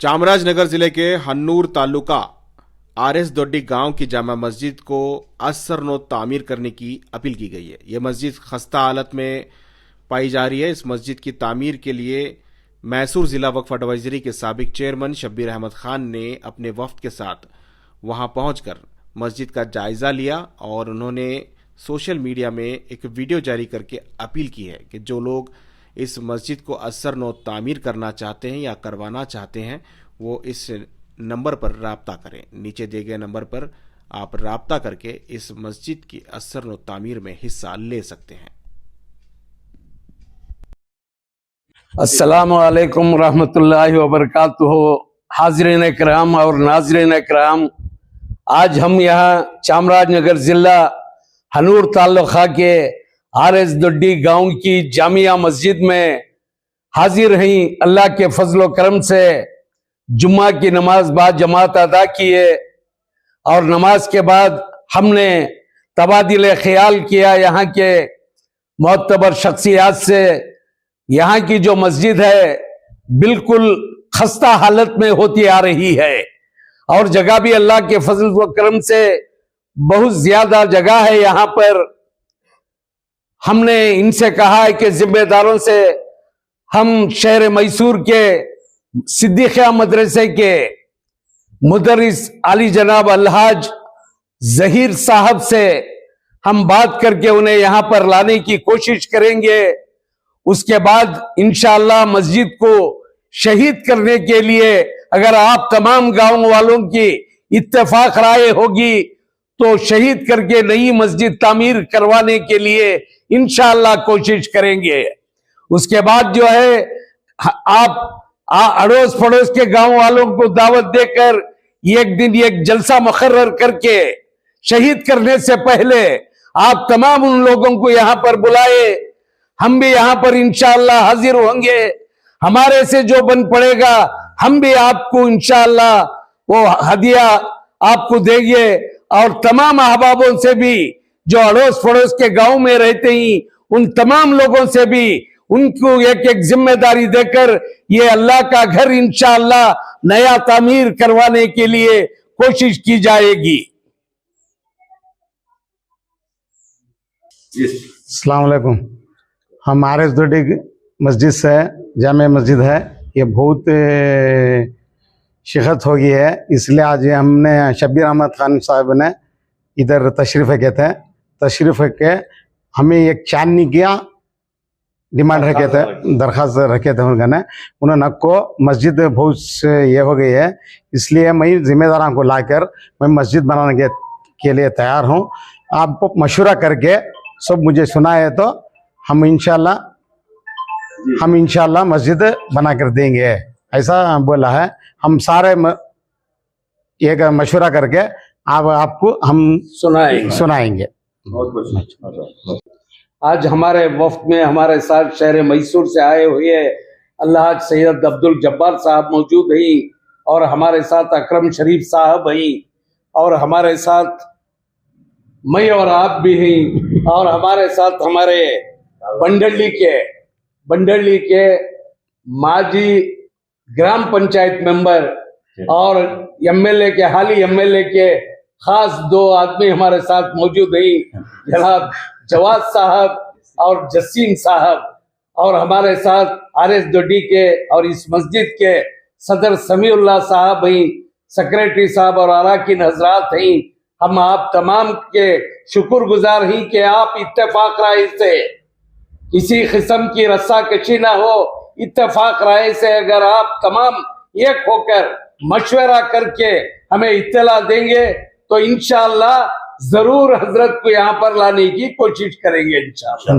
चामराजनगर जिले के हन्नूर तालुका आरएस दोड्डी गांव की जामा मस्जिद को असरनो तामीर करने की अपील की गई है। यह मस्जिद खस्ता हालत में पाई जा रही है। इस मस्जिद की तामीर के लिए मैसूर जिला वक्फ एडवाइजरी के साबिक चेयरमैन शब्बीर अहमद खान ने अपने वफ्द के साथ वहां पहुंचकर मस्जिद का जायजा लिया और उन्होंने सोशल मीडिया में एक वीडियो जारी करके अपील की है कि जो लोग इस मस्जिद को असरनो तामीर करना चाहते हैं या करवाना चाहते हैं वो इस नंबर पर राब्ता करें। नीचे दिए गए नंबर पर आप राब्ता करके इस मस्जिद की असरनो तामीर में हिस्सा ले सकते हैं। अस्सलामु अलैकुम रहमतुल्लाहि व बरकातुहू। हाज़रीन किराम और नाज़रीन किराम, आज हम यहाँ चामराजनगर जिला हनूर तालुका के आरएस दोड्डी गांव की जामिया मस्जिद में हाजिर हैं। अल्लाह के फजलो करम से जुम्मा की नमाज बाद जमात अदा की है और नमाज के बाद हमने तबादिल ख्याल किया यहाँ के मोतबर शख्सियात से। यहाँ की जो मस्जिद है बिल्कुल खस्ता हालत में होती आ रही है और जगह भी अल्लाह के फजल व करम से बहुत ज्यादा जगह है यहाँ पर। हमने इनसे कहा है कि जिम्मेदारों से हम शहर मैसूर के सिद्दीकिया मदरसे के मुदर्रिस आली जनाब अलहाज जहीर साहब से हम बात करके उन्हें यहां पर लाने की कोशिश करेंगे। उसके बाद इंशाअल्लाह मस्जिद को शहीद करने के लिए अगर आप तमाम गांव वालों की इत्तेफाक राय होगी तो शहीद करके नई मस्जिद तामीर करवाने के लिए इंशाअल्लाह कोशिश करेंगे। उसके बाद जो है आप अड़ोस पड़ोस के गांव वालों को दावत देकर एक दिन एक जलसा मुकर्रर करके शहीद करने से पहले आप तमाम उन लोगों को यहां पर बुलाए। हम भी यहां पर इंशाअल्लाह हाजिर होंगे। हमारे से जो बन पड़ेगा हम भी आपको इंशाअल्लाह वो हदिया आपको देंगे और तमाम अहबाबों से भी जो अड़ोस पड़ोस के गांव में रहते ही उन तमाम लोगों से भी उनको एक एक जिम्मेदारी देकर ये अल्लाह का घर इंशाअल्लाह नया तामीर करवाने के लिए कोशिश की जाएगी। अस्सलाम वालेकुम। हम आरएस दोड्डी मस्जिद से जामे मस्जिद है, ये बहुत शिकत हो गई है, इसलिए आज हमने शब्बीर अहमद खान साहब ने इधर तशरीफ़ कहते हैं। तशरीफ़ के हमें एक चांदनी किया डिमांड रखे थे, दरख्वास्त रखे थे उन्होंने को मस्जिद बहुत ये हो गई है, इसलिए मैं जिम्मेदारों को लाकर मैं मस्जिद बनाने के लिए तैयार हूँ। आप मशवरा करके सब मुझे सुनाए तो हम इंशाल्लाह मस्जिद बना कर देंगे, ऐसा बोला है। हम सारे एक मशवरा करके आपको हम सुनाएंगे। आज हमारे वफ्द में हमारे साथ शहर मैसूर से आए हुए अल्लाह सैयद अब्दुल जब्बार साहब मौजूद हैं और हमारे साथ अकरम शरीफ साहब हैं और हमारे साथ मैं और आप भी हैं और हमारे साथ हमारे बंडली के माजी ग्राम पंचायत मेंबर और एमएलए के हाली एमएलए के खास दो आदमी हमारे साथ मौजूद हैं, जनाब जवाद साहब और जसीम साहब, और हमारे साथ आरएस दोड्डी के और इस मस्जिद के सदर समीउल्लाह साहब हैं, सेक्रेटरी साहब और अराकीन हजरात हैं। हम आप तमाम के शुक्रगुजार हैं कि आप इत्तेफाक राय से किसी किस्म की रस्साकशी ना हो, इत्तेफाक राय से अगर आप तमाम एक होकर मशवरा करके हमें इत्तला देंगे तो इंशाअल्लाह जरूर हजरत को यहाँ पर लाने की कोशिश करेंगे इंशाअल्लाह।